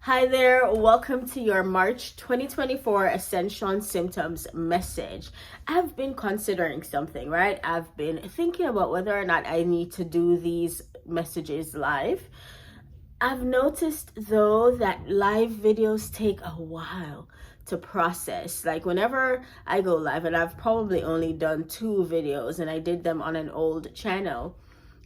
Hi there, welcome to your March 2024 Ascension Symptoms message. I've been considering something, right? I've been thinking about whether or not I need to do these messages live. I've noticed though that live videos take a while to process. Like whenever I go live, and I've probably only done 2 videos and I did them on an old channel,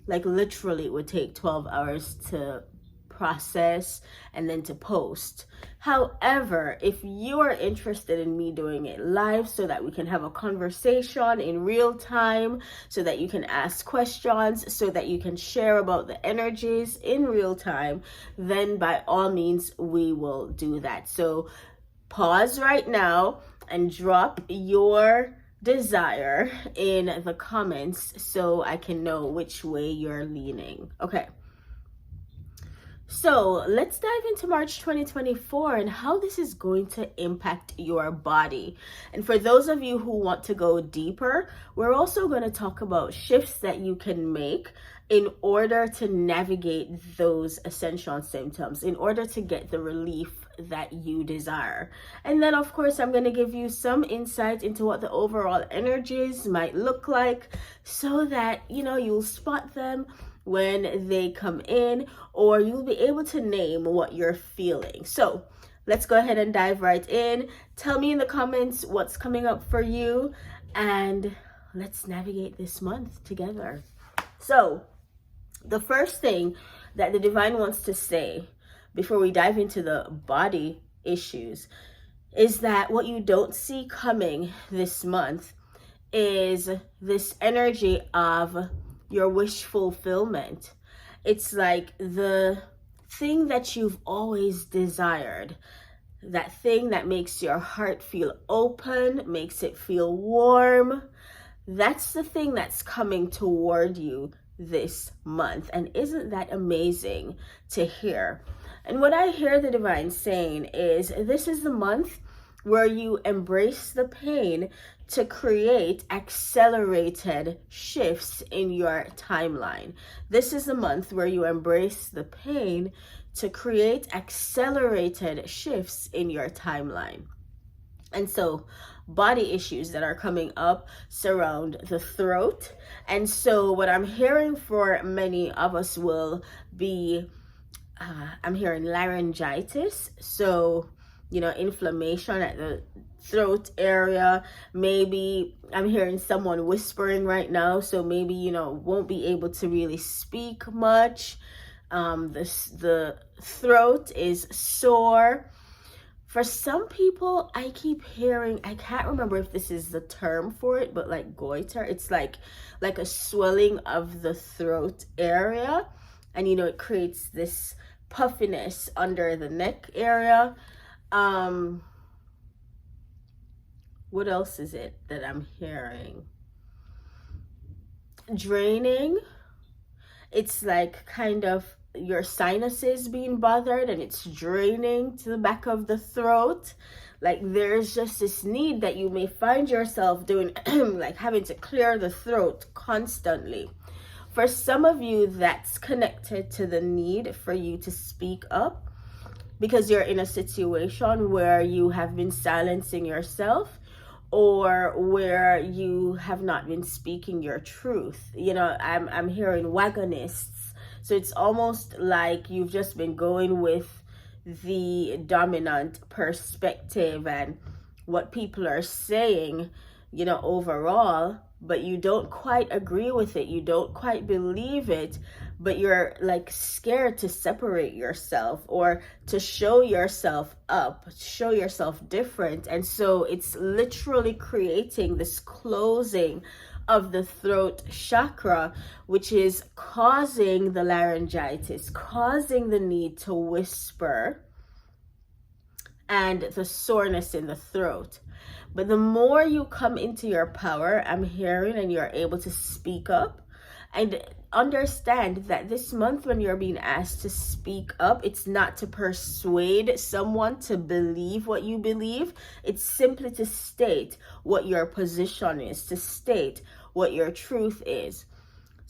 like literally it would take 12 hours to process and then to post. However, if you are interested in me doing it live so that we can have a conversation in real time, so that you can ask questions, so that you can share about the energies in real time, then by all means we will do that. So pause right now and drop your desire in the comments so I can know which way you're leaning. Okay. So let's dive into March 2024 and how this is going to impact your body. And for those of you who want to go deeper, we're also going to talk about shifts that you can make in order to navigate those ascension symptoms, in order to get the relief that you desire. And then of course, I'm going to give you some insight into what the overall energies might look like so that, you'll spot them when they come in, or you'll be able to name what you're feeling. So let's go ahead and dive right in. Tell me in the comments what's coming up for you, and let's navigate this month together. So the first thing that the divine wants to say before we dive into the body issues is that what you don't see coming this month is this energy of your wish fulfillment. It's like the thing that you've always desired, that thing that makes your heart feel open, makes it feel warm. That's the thing that's coming toward you this month. And isn't that amazing to hear? And what I hear the divine saying is this is the month where you embrace the pain to create accelerated shifts in your timeline. This is the month where you embrace the pain to create accelerated shifts in your timeline. And so body issues that are coming up surround the throat. And so what I'm hearing for many of us will be, I'm hearing laryngitis. So inflammation at the throat area. Maybe I'm hearing someone whispering right now, so maybe won't be able to really speak much. The throat is sore. For some people, I keep hearing, I can't remember if this is the term for it, but like goiter, it's like a swelling of the throat area, and it creates this puffiness under the neck area. What else is it that I'm hearing? Draining. It's like kind of your sinuses being bothered and it's draining to the back of the throat. Like there's just this need that you may find yourself doing, like having to clear the throat constantly. For some of you, that's connected to the need for you to speak up, because you're in a situation where you have been silencing yourself, or where you have not been speaking your truth. I'm hearing wagonists. So it's almost like you've just been going with the dominant perspective and what people are saying, overall, but you don't quite agree with it. You don't quite believe it, but you're like scared to separate yourself or to show yourself up, show yourself different. And so it's literally creating this closing of the throat chakra, which is causing the laryngitis, causing the need to whisper and the soreness in the throat. But the more you come into your power, I'm hearing, and you're able to speak up, and understand that this month when you're being asked to speak up, it's not to persuade someone to believe what you believe. It's simply to state what your position is, to state what your truth is.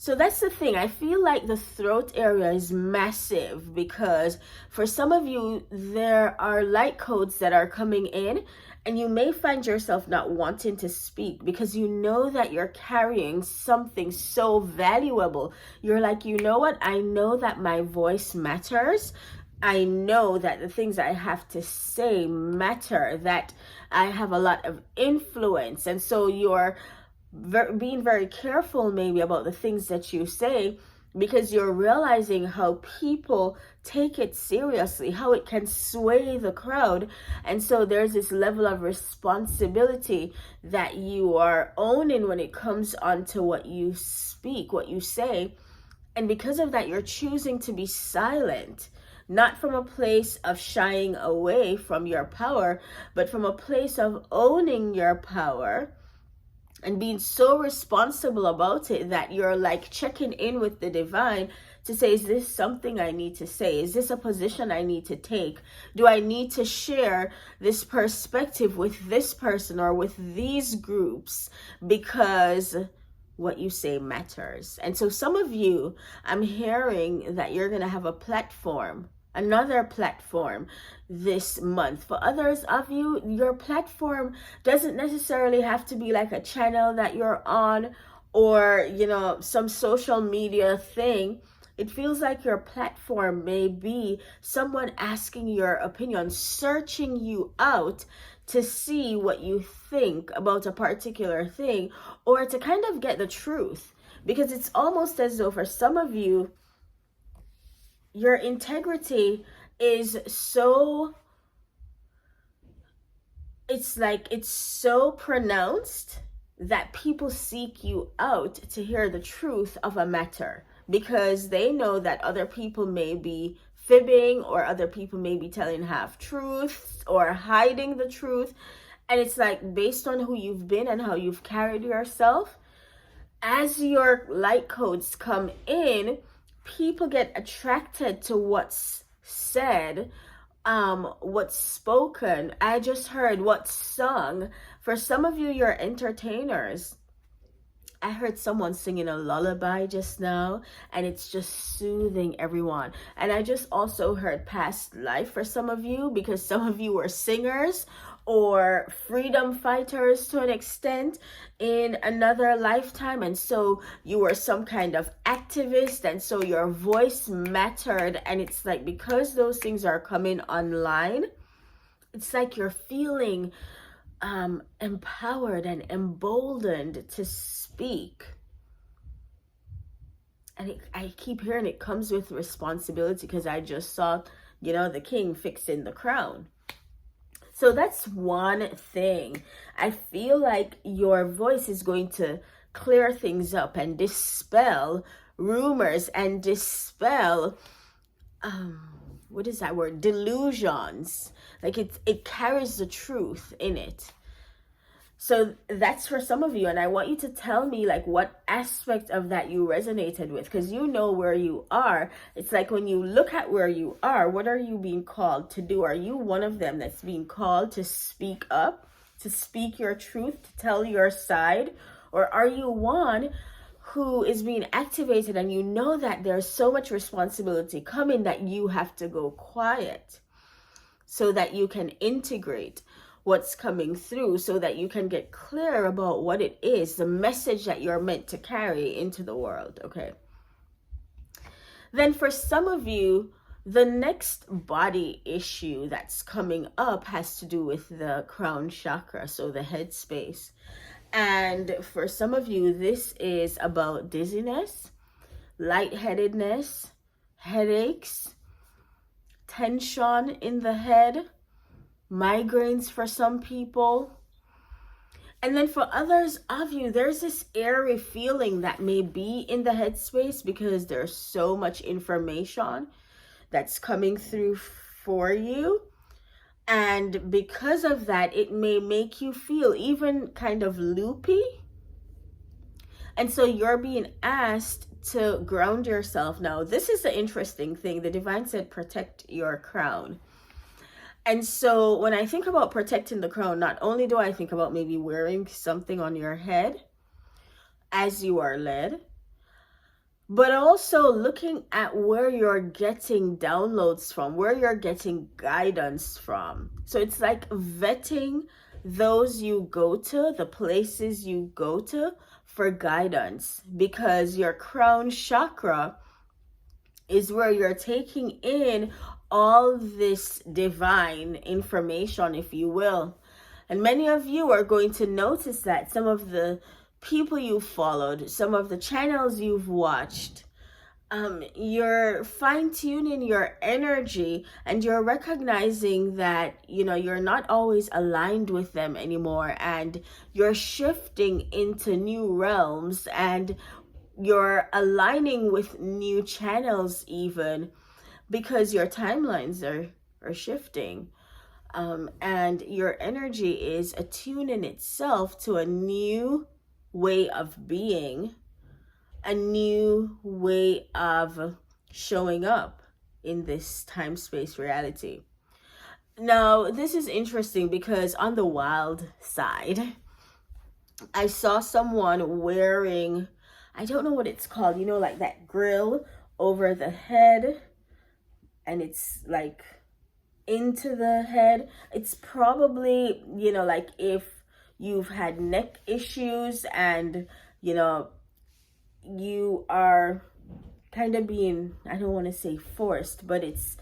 So that's the thing. I feel like the throat area is massive because for some of you, there are light codes that are coming in, and you may find yourself not wanting to speak because you know that you're carrying something so valuable. You're like, you know what? I know that my voice matters. I know that the things I have to say matter, that I have a lot of influence. And so you're being very careful maybe about the things that you say because you're realizing how people take it seriously, how it can sway the crowd. And so there's this level of responsibility that you are owning when it comes onto what you speak, what you say. And because of that, you're choosing to be silent, not from a place of shying away from your power, but from a place of owning your power and being so responsible about it that you're like checking in with the divine to say, is this something I need to say? Is this a position I need to take? Do I need to share this perspective with this person or with these groups? Because what you say matters. And so some of you, I'm hearing that you're going to have a platform, another platform this month. For others of you, your platform doesn't necessarily have to be like a channel that you're on or, you know, some social media thing. It feels like your platform may be someone asking your opinion, searching you out to see what you think about a particular thing, or to kind of get the truth. Because it's almost as though for some of you, your integrity is so, it's like it's so pronounced that people seek you out to hear the truth of a matter because they know that other people may be fibbing or other people may be telling half truths or hiding the truth. And it's like based on who you've been and how you've carried yourself, as your light codes come in, people get attracted to what's said, what's spoken. I just heard what's sung. For some of you, you're entertainers. I heard someone singing a lullaby just now, and it's just soothing everyone. And I just also heard past life for some of you, because some of you were singers or freedom fighters to an extent in another lifetime. And so you were some kind of activist, and so your voice mattered. And it's like, because those things are coming online, it's like you're feeling empowered and emboldened to speak. And I keep hearing it comes with responsibility, because I just saw, you know, the king fixing the crown. So that's one thing. I feel like your voice is going to clear things up and dispel rumors and dispel what is that word? Delusions. Like it carries the truth in it. So that's for some of you, and I want you to tell me like what aspect of that you resonated with, because you know where you are. It's like when you look at where you are, what are you being called to do? Are you one of them that's being called to speak up, to speak your truth, to tell your side? Or are you one who is being activated and you know that there's so much responsibility coming that you have to go quiet so that you can integrate what's coming through, so that you can get clear about what it is, the message that you're meant to carry into the world, okay? Then for some of you, the next body issue that's coming up has to do with the crown chakra, so the head space. And for some of you, this is about dizziness, lightheadedness, headaches, tension in the head, migraines for some people. And then for others of you, there's this airy feeling that may be in the headspace because there's so much information that's coming through for you. And because of that, it may make you feel even kind of loopy. And so you're being asked to ground yourself. Now, this is the interesting thing. The divine said, protect your crown. And so when I think about protecting the crown, not only do I think about maybe wearing something on your head as you are led, but also looking at where you're getting downloads from, where you're getting guidance from. So it's like vetting those you go to, the places you go to for guidance, because your crown chakra is where you're taking in all this divine information, if you will. And many of you are going to notice that some of the people you followed, some of the channels you've watched, you're fine-tuning your energy, and you're recognizing that, you know, you're not always aligned with them anymore, and you're shifting into new realms, and you're aligning with new channels even, because your timelines are shifting. And your energy is attuning itself to a new way of being, a new way of showing up in this time-space reality. Now, this is interesting because on the wild side, I saw someone wearing, I don't know what it's called, you know, like that grill over the head, and it's like into the head. It's probably, you know, like if you've had neck issues and, you know, you are kind of being, I don't want to say forced, but it's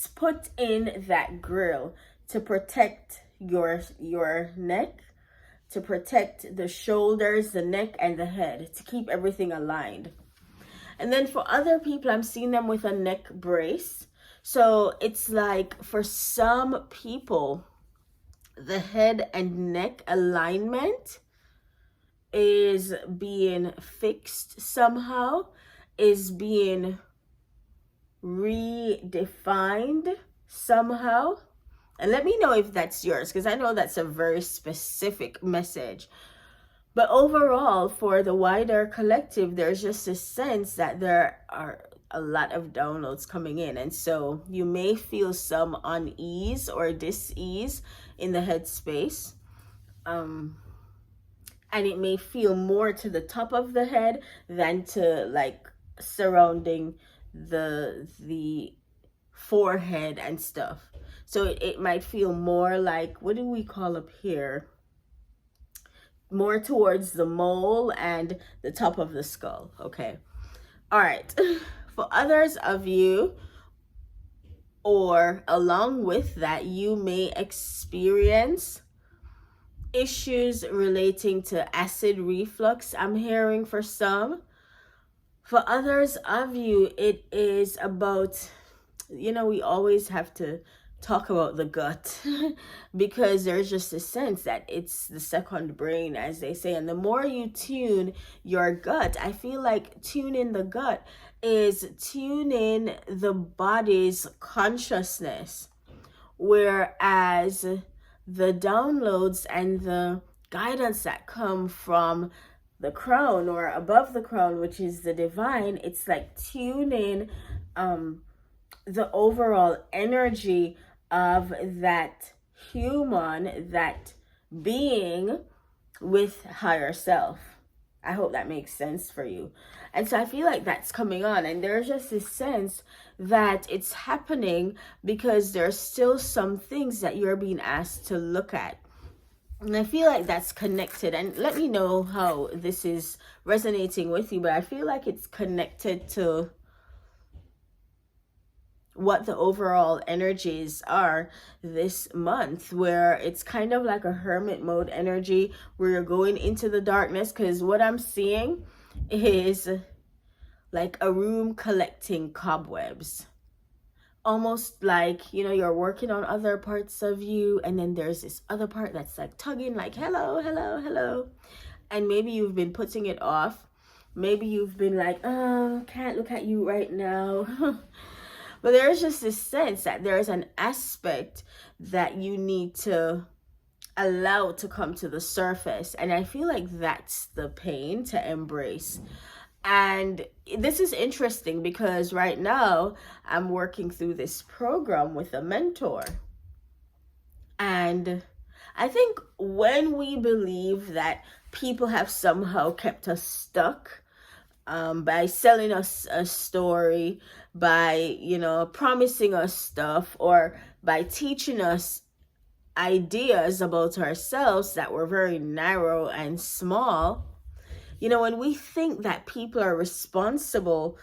put in that grill to protect your neck, to protect the shoulders, the neck, and the head, to keep everything aligned. And then for other people, I'm seeing them with a neck brace. So it's like for some people, the head and neck alignment is being fixed somehow, is being redefined somehow. And let me know if that's yours, because I know that's a very specific message. But overall, for the wider collective, there's just a sense that there are a lot of downloads coming in. And so you may feel some unease or dis-ease in the headspace. And it may feel more to the top of the head than to like surrounding the forehead and stuff. So it might feel more like, what do we call up here? More towards the mole and the top of the skull. Okay. All right. For others of you, or along with that, you may experience issues relating to acid reflux. I'm hearing for some. For others of you, it is about, you know, we always have to talk about the gut because there's just a sense that it's the second brain, as they say. And the more you tune your gut, I feel like tuning the gut is tuning the body's consciousness, whereas the downloads and the guidance that come from the crown or above the crown, which is the divine, it's like tuning the overall energy of that human, that being with higher self. I hope that makes sense for you. And so I feel like that's coming on, and there's just this sense that it's happening because there's still some things that you're being asked to look at. And I feel like that's connected, and let me know how this is resonating with you, but I feel like it's connected to what the overall energies are this month, where it's kind of like a hermit mode energy where you're going into the darkness, because what I'm seeing is like a room collecting cobwebs, almost like, you know, you're working on other parts of you, and then there's this other part that's like tugging, like hello, hello, hello, and maybe you've been putting it off. Maybe you've been like, oh, can't look at you right now. But there's just this sense that there's an aspect that you need to allow to come to the surface. And I feel like that's the pain to embrace. And this is interesting because right now I'm working through this program with a mentor. And I think when we believe that people have somehow kept us stuck, by selling us a story, by, promising us stuff, or by teaching us ideas about ourselves that were very narrow and small. When we think that people are responsible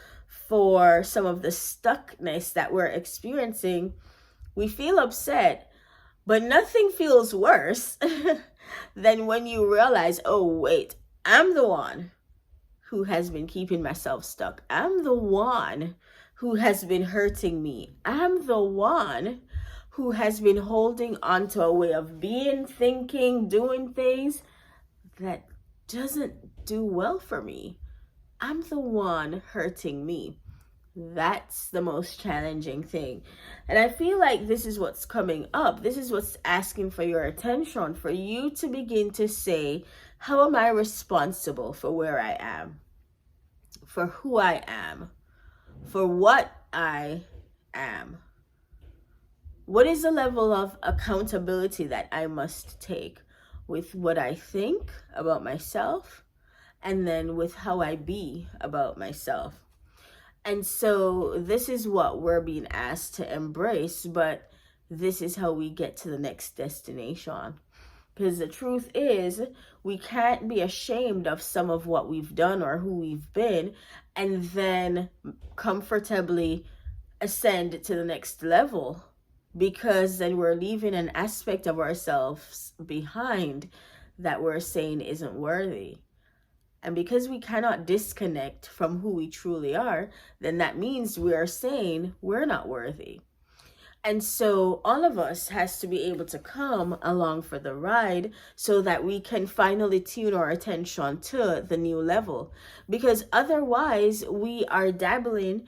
for some of the stuckness that we're experiencing, we feel upset. But nothing feels worse than when you realize, oh, wait, I'm the one who has been keeping myself stuck. I'm the one who has been hurting me. I'm the one who has been holding on to a way of being, thinking, doing things that doesn't do well for me. I'm the one hurting me. That's the most challenging thing. And I feel like this is what's coming up. This is what's asking for your attention, for you to begin to say, how am I responsible for where I am, for who I am, for what I am? What is the level of accountability that I must take with what I think about myself, and then with how I be about myself? And so this is what we're being asked to embrace, but this is how we get to the next destination. Because the truth is, we can't be ashamed of some of what we've done or who we've been, and then comfortably ascend to the next level, because then we're leaving an aspect of ourselves behind that we're saying isn't worthy. And because we cannot disconnect from who we truly are, then that means we are saying we're not worthy. And so all of us has to be able to come along for the ride so that we can finally tune our attention to the new level. Because otherwise we are dabbling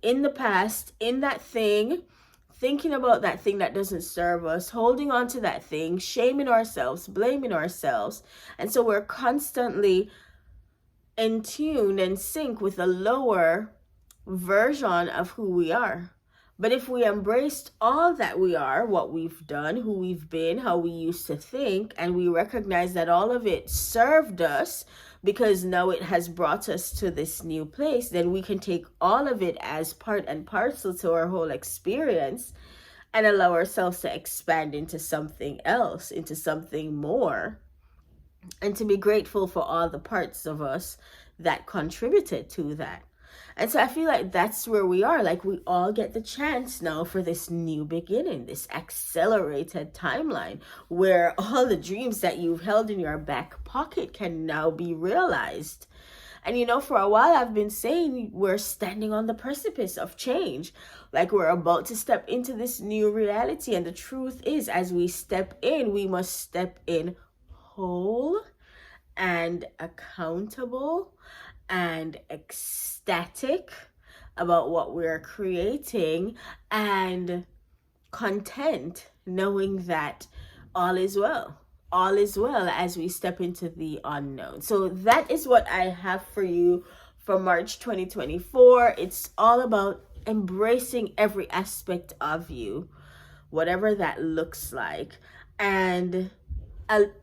in the past, in that thing, thinking about that thing that doesn't serve us, holding on to that thing, shaming ourselves, blaming ourselves. And so we're constantly in tune and sync with a lower version of who we are. But if we embraced all that we are, what we've done, who we've been, how we used to think, and we recognize that all of it served us because now it has brought us to this new place, then we can take all of it as part and parcel to our whole experience and allow ourselves to expand into something else, into something more, and to be grateful for all the parts of us that contributed to that. And so I feel like that's where we are. Like, we all get the chance now for this new beginning, this accelerated timeline where all the dreams that you've held in your back pocket can now be realized. And for a while I've been saying we're standing on the precipice of change. Like, we're about to step into this new reality. And the truth is, as we step in, we must step in whole and accountable and ecstatic about what we're creating, and content knowing that all is well as we step into the unknown. So that is what I have for you for March 2024. It's all about embracing every aspect of you, whatever that looks like, and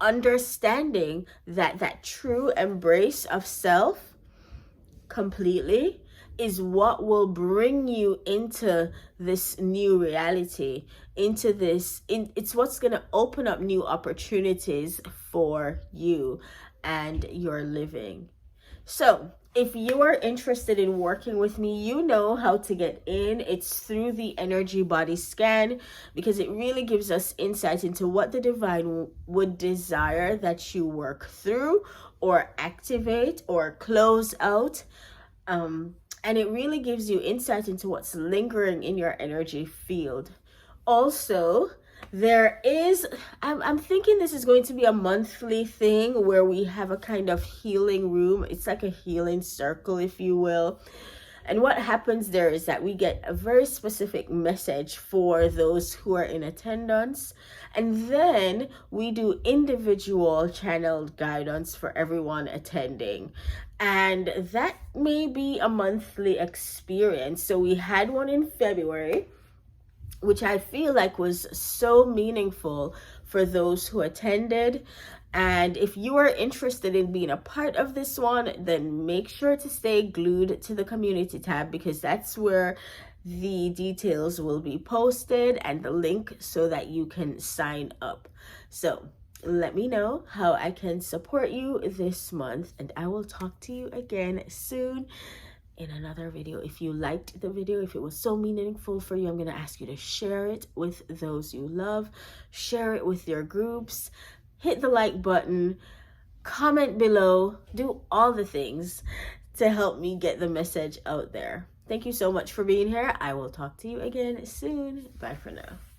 understanding that true embrace of self completely is what will bring you into this new reality, it's what's going to open up new opportunities for you and your living. So if you are interested in working with me, you know how to get in. It's through the energy body scan, because it really gives us insight into what the divine would desire that you work through or activate or close out. And it really gives you insight into what's lingering in your energy field. Also, I'm thinking this is going to be a monthly thing where we have a kind of healing room. It's like a healing circle, if you will. And what happens there is that we get a very specific message for those who are in attendance. And then we do individual channeled guidance for everyone attending. And that may be a monthly experience. So we had one in February, which I feel like was so meaningful for those who attended. And if you are interested in being a part of this one, then make sure to stay glued to the community tab, because that's where the details will be posted and the link so that you can sign up. So let me know how I can support you this month, and I will talk to you again soon in another video. If you liked the video, if it was so meaningful for you, I'm going to ask you to share it with those you love, share it with your groups, hit the like button, comment below, do all the things to help me get the message out there. Thank you so much for being here. I will talk to you again soon. Bye for now.